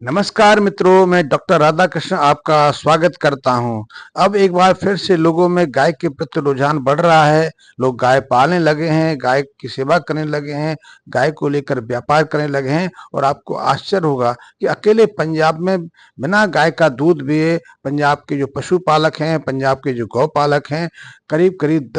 नमस्कार मित्रों, मैं डॉक्टर राधाकृष्ण आपका स्वागत करता हूं। अब एक बार फिर से लोगों में गाय के प्रति रुझान बढ़ रहा है। लोग गाय पालने लगे हैं, गाय की सेवा करने लगे हैं, गाय को लेकर व्यापार करने लगे हैं। और आपको आश्चर्य होगा कि अकेले पंजाब में बिना गाय का दूध पिए पंजाब के जो पशुपालक हैं, पंजाब के जो गौपालक हैं, करीब करीब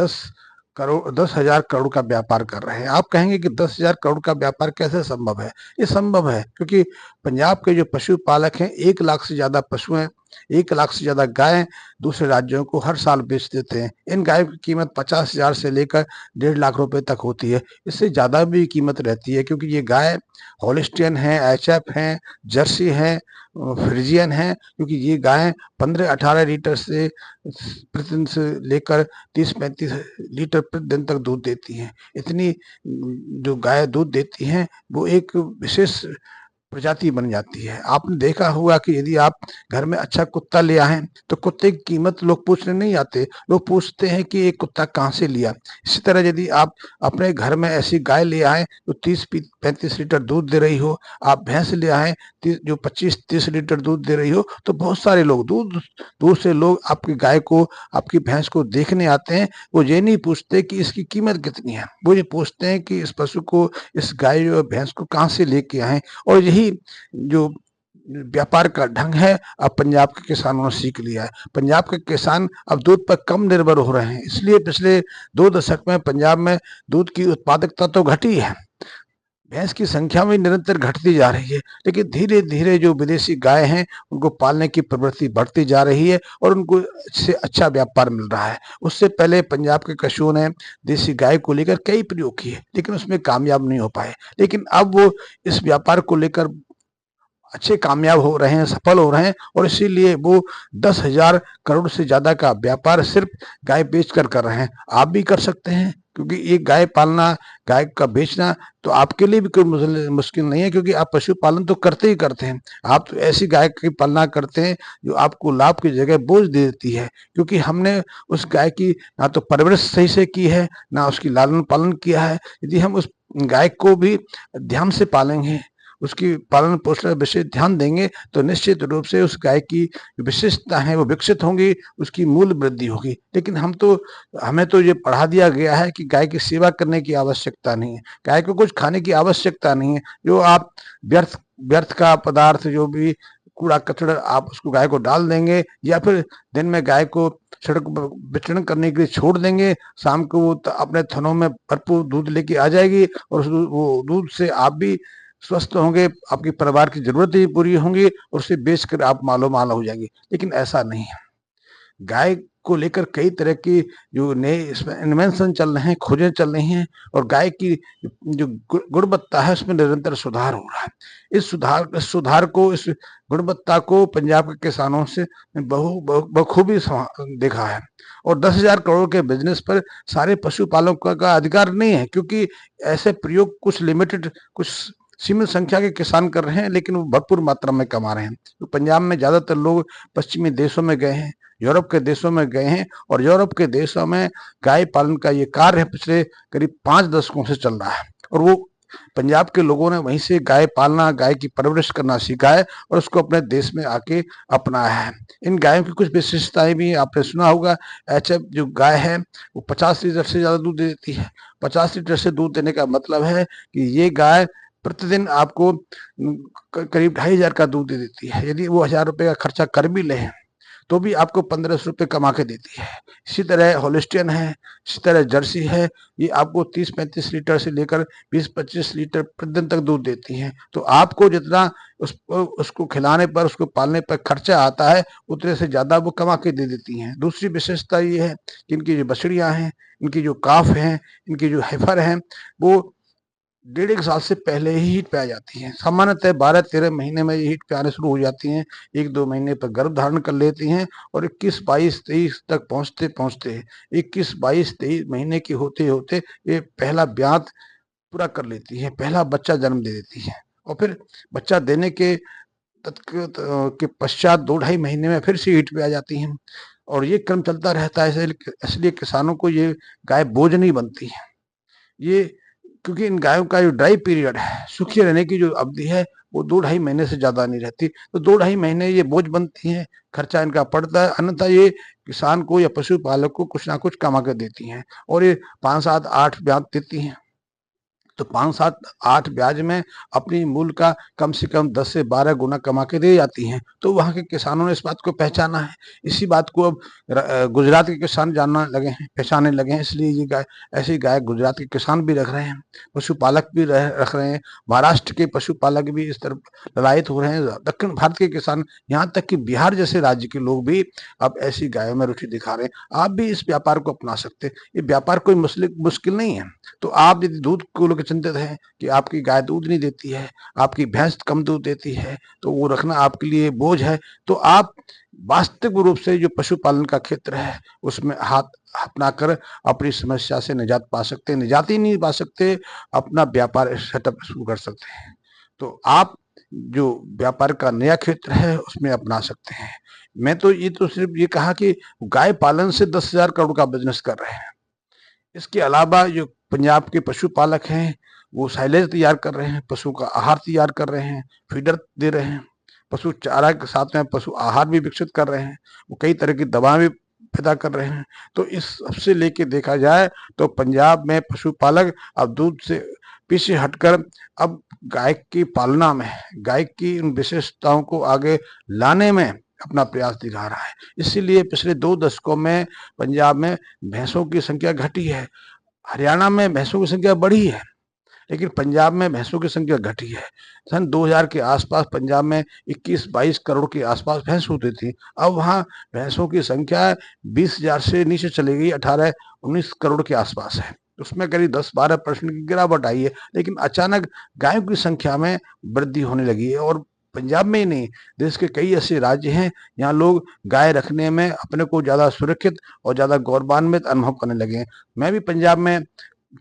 10,000 करोड़ का व्यापार कर रहे हैं। आप कहेंगे कि 10,000 करोड़ का व्यापार कैसे संभव है? ये संभव है क्योंकि पंजाब के जो पशुपालक हैं, 1 लाख से ज्यादा पशु हैं, 1 लाख से ज्यादा गाय दूसरे राज्यों को हर साल बेच देते हैं। इन गायों की कीमत 50,000 से लेकर 1.5 लाख रुपए तक होती है। इससे ज्यादा भी कीमत रहती है क्योंकि ये गाय हॉलिस्टियन है, एचएफ है, जर्सी है, फ्रिजियन है। क्योंकि ये गायें 15-18 लीटर से प्रतिदिन से लेकर 30-35 लीटर प्रतिदिन तक दूध देती हैं। इतनी जो गाय दूध देती हैं वो एक विशेष प्रजाति बन जाती है। आपने देखा होगा कि यदि आप घर में अच्छा कुत्ता ले आए तो कुत्ते की कीमत लोग पूछने नहीं आते, लोग पूछते हैं कि ये कुत्ता कहाँ से लिया। इसी तरह यदि आप अपने घर में ऐसी गाय ले आए जो 30-35 लीटर दूध दे रही हो, आप भैंस ले आए जो 25-30 लीटर दूध दे रही हो, तो बहुत सारे लोग दूर दूर से लोग आपकी गाय को, आपकी भैंस को देखने आते हैं। वो ये नहीं पूछते कि इसकी कीमत कितनी है, वो ये पूछते हैं कि इस पशु को, इस गाय और भैंस को कहाँ से लेके आए। और यही जो व्यापार का ढंग है अब पंजाब के किसानों ने सीख लिया है। पंजाब के किसान अब दूध पर कम निर्भर हो रहे हैं, इसलिए पिछले 2 दशक में पंजाब में दूध की उत्पादकता तो घटी है, भैंस की संख्या में निरंतर घटती जा रही है, लेकिन धीरे धीरे जो विदेशी गाय हैं उनको पालने की प्रवृत्ति बढ़ती जा रही है और उनको से अच्छा व्यापार मिल रहा है। उससे पहले पंजाब के कशुओं ने देसी गाय को लेकर कई प्रयोग किए लेकिन उसमें कामयाब नहीं हो पाए, लेकिन अब वो इस व्यापार को लेकर अच्छे कामयाब हो रहे हैं, सफल हो रहे हैं। और इसीलिए वो 10,000 करोड़ से ज्यादा का व्यापार सिर्फ गाय बेचकर कर रहे हैं। आप भी कर सकते हैं क्योंकि ये गाय पालना, गाय का बेचना तो आपके लिए भी कोई मुश्किल नहीं है, क्योंकि आप पशुपालन तो करते ही करते हैं। आप तो ऐसी गाय की पालना करते हैं जो आपको लाभ की जगह बोझ दे देती है, क्योंकि हमने उस गाय की ना तो परवरिश सही से की है, ना उसकी लालन पालन किया है। यदि हम उस गाय को भी ध्यान से पालेंगे, उसकी पालन पोषण पर विशेष ध्यान देंगे, तो निश्चित रूप से उस गाय की विशेषता है वो विकसित होंगी, उसकी मूल्य वृद्धि होगी। लेकिन हमें तो ये पढ़ा दिया गया है कि गाय की सेवा करने की आवश्यकता नहीं है, गाय को कुछ खाने की आवश्यकता नहीं है। जो आप व्यर्थ व्यर्थ का पदार्थ, जो भी कूड़ा कचड़ा, आप उसको गाय को डाल देंगे या फिर दिन में गाय को सड़क पर विचरण करने के लिए छोड़ देंगे, शाम को वो अपने थनों में भरपूर दूध लेके आ जाएगी और वो दूध से आप भी स्वस्थ होंगे, आपके परिवार की जरूरतें भी पूरी होंगी और उसे बेचकर आप मालो माल हो जाएंगे। लेकिन ऐसा नहीं है। गाय को लेकर कई तरह की जो नए इसमें इन्वेंशन चल रहे हैं, खोजें चल रही हैं, और गाय की जो गुणवत्ता है उसमें निरंतर सुधार हो रहा है। इस सुधार को, इस गुणवत्ता को पंजाब के किसानों से बखूबी देखा है। और 10,000 करोड़ के बिजनेस पर सारे पशुपालकों का अधिकार नहीं है, क्योंकि ऐसे प्रयोग कुछ लिमिटेड, कुछ सीमित संख्या के किसान कर रहे हैं, लेकिन वो भरपूर मात्रा में कमा रहे हैं। तो पंजाब में ज्यादातर लोग पश्चिमी देशों में गए हैं, यूरोप के देशों में गए हैं, और यूरोप के देशों में गाय पालन का ये कार्य पिछले करीब 5 दशकों से चल रहा है। और वो पंजाब के लोगों ने वहीं से गाय पालना, गाय की परवरिश करना सीखा है और उसको अपने देश में आके अपनाया है। इन गायों की कुछ विशेषताएं भी आपने सुना होगा। एचएफ जो गाय है वो 50 लीटर से ज्यादा दूध देती है। 50 लीटर से दूध देने का मतलब है कि ये गाय प्रतिदिन आपको करीब 2,500 का दूध दे देती है। यदि वो 1,000 रुपए का खर्चा कर भी ले तो भी आपको 1,500 रुपये कमा के देती है। इसी तरह हॉलिस्टियन है, इसी तरह जर्सी है, ये आपको 30-35 लीटर से लेकर 20-25 लीटर प्रतिदिन तक दूध देती हैं। तो आपको जितना उसको खिलाने पर, उसको पालने पर खर्चा आता है, उतने से ज्यादा वो कमा के दे देती हैं। दूसरी विशेषता ये है कि इनकी जो बछड़ियां हैं, इनकी जो काफ हैं, इनकी जो हेफर हैं, वो 1.5 साल से पहले ही हीट पे आ जाती हैं। सामान्यतः 12-13 महीने में ये हीट पे आने शुरू हो जाती हैं, 1-2 महीने पर गर्भ धारण कर लेती हैं, और 21-22-23 तक पहुंचते पहुंचते 21-22-23 महीने की होते होते ये पहला ब्यात पूरा कर लेती है, पहला बच्चा जन्म दे देती है। और फिर बच्चा देने के पश्चात 2-2.5 महीने में फिर से हीट पे आ जाती हैं, और ये क्रम चलता रहता है। इसलिए किसानों को ये गाय बोझ नहीं बनती है। ये क्योंकि इन गायों का जो ड्राई पीरियड है, सूखे रहने की जो अवधि है, वो 2-2.5 महीने से ज्यादा नहीं रहती। तो 2-2.5 महीने ये बोझ बनती हैं, खर्चा इनका पड़ता है, अन्यथा ये किसान को या पशुपालक को कुछ ना कुछ कमा के देती हैं। और ये 5, 7, 8 ब्याज देती हैं, तो 5, 7, 8 ब्याज में अपनी मूल का कम से कम 10 से 12 गुना कमा के दे जाती हैं। तो वहाँ के किसानों ने इस बात को पहचाना है। इसी बात को अब गुजरात के किसान जानना लगे हैं, पहचानने लगे हैं। इसलिए ये गाय, ऐसी गाय गुजरात के किसान भी रख रहे हैं, पशुपालक भी रख रहे हैं। महाराष्ट्र के पशुपालक भी इस तरफ ललायत हो रहे हैं। दक्षिण भारत के किसान, यहाँ तक कि बिहार जैसे राज्य के लोग भी अब ऐसी गायों में रुचि दिखा रहे हैं। आप भी इस व्यापार को अपना सकते हैं। ये व्यापार कोई मुश्किल नहीं है। तो आप यदि दूध को लेकर चिंतित हैं कि आपकी गाय दूध नहीं देती है, आपकी भैंस कम दूध देती है, तो वो रखना आपके लिए बोझ है, तो आप वास्तविक रूप से जो पशुपालन का क्षेत्र है उसमें हाथ अपनाकर अपनी समस्या से निजात पा सकते हैं। निजात ही नहीं पा सकते, अपना व्यापार सेटअप शुरू कर सकते हैं। तो आप जो व्यापार का नया क्षेत्र है उसमें अपना सकते हैं। मैं तो ये तो सिर्फ ये कहा कि गाय पालन से 10,000 करोड़ का बिजनेस कर रहे हैं। इसके अलावा जो पंजाब के पशुपालक हैं वो साइलेज तैयार कर रहे हैं, पशु का आहार तैयार कर रहे हैं, फीडर दे रहे हैं, पशु चारा के साथ में पशु आहार भी विकसित कर रहे हैं, वो कई तरह की दवाएं भी पैदा कर रहे हैं। तो इस सबसे लेके देखा जाए तो पंजाब में पशुपालक अब दूध से पीछे हटकर अब गाय की पालना में, गाय की उन विशेषताओं को आगे लाने में अपना प्रयास दिखा रहा है। इसीलिए पिछले 2 दशकों में पंजाब में भैंसों की संख्या घटी है, हरियाणा में भैंसों की संख्या बढ़ी है, लेकिन पंजाब में भैंसों की संख्या घटी है। सन 2000 के आसपास पंजाब में 21-22 करोड़ के आसपास भैंस होती थी। अब वहाँ भैंसों की संख्या 20,000 से नीचे चली गई, 18-19 करोड़ के आसपास है। उसमें करीब 10-12% की गिरावट आई है, लेकिन अचानक गायों की संख्या में वृद्धि होने लगी है। और पंजाब में ही नहीं, देश के कई ऐसे राज्य हैं जहाँ लोग गाय रखने में अपने को ज्यादा सुरक्षित और ज्यादा गौरवान्वित अनुभव करने लगे हैं। मैं भी पंजाब में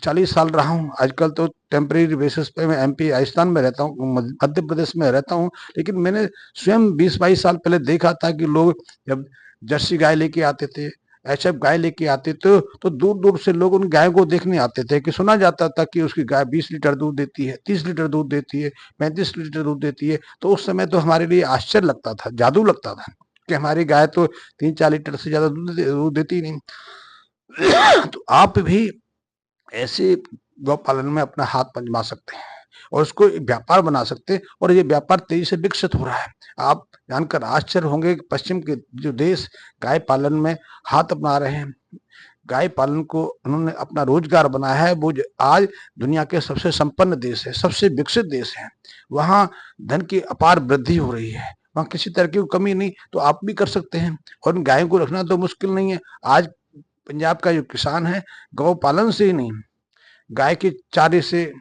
40 साल रहा हूँ। आजकल तो टेम्परेरी बेसिस पे मैं एमपी राजस्थान में रहता हूँ, मध्य प्रदेश में रहता हूँ, लेकिन मैंने स्वयं 20-22 साल पहले देखा था कि लोग जब जर्सी गाय लेके आते थे, एचएफ गाय लेके आते थे, तो दूर दूर से लोग उन गायों को देखने आते थे। कि सुना जाता था कि उसकी गाय 20 लीटर दूध देती है, 30 लीटर दूध देती है, 35 लीटर दूध देती है। तो उस समय तो हमारे लिए आश्चर्य लगता था, जादू लगता था कि हमारी गाय तो 3-4 लीटर से ज्यादा दूध देती नहीं। तो आप भी ऐसे गौ पालन में अपना हाथ आजमा सकते हैं और उसको व्यापार बना सकते हैं, और ये व्यापार तेजी से विकसित हो रहा है। आप जानकर आश्चर्य होंगे कि पश्चिम के जो देश गाय पालन में हाथ अपना रहे हैं, गाय पालन को उन्होंने अपना रोजगार बनाया है, वो आज दुनिया के सबसे संपन्न देश है, सबसे विकसित देश है। वहाँ धन की अपार वृद्धि हो रही है, वहाँ किसी तरह की कमी नहीं। तो आप भी कर सकते हैं, और इन गायों को रखना तो मुश्किल नहीं है। आज पंजाब का जो किसान है गौ पालन से ही नहीं, गाय के चारे से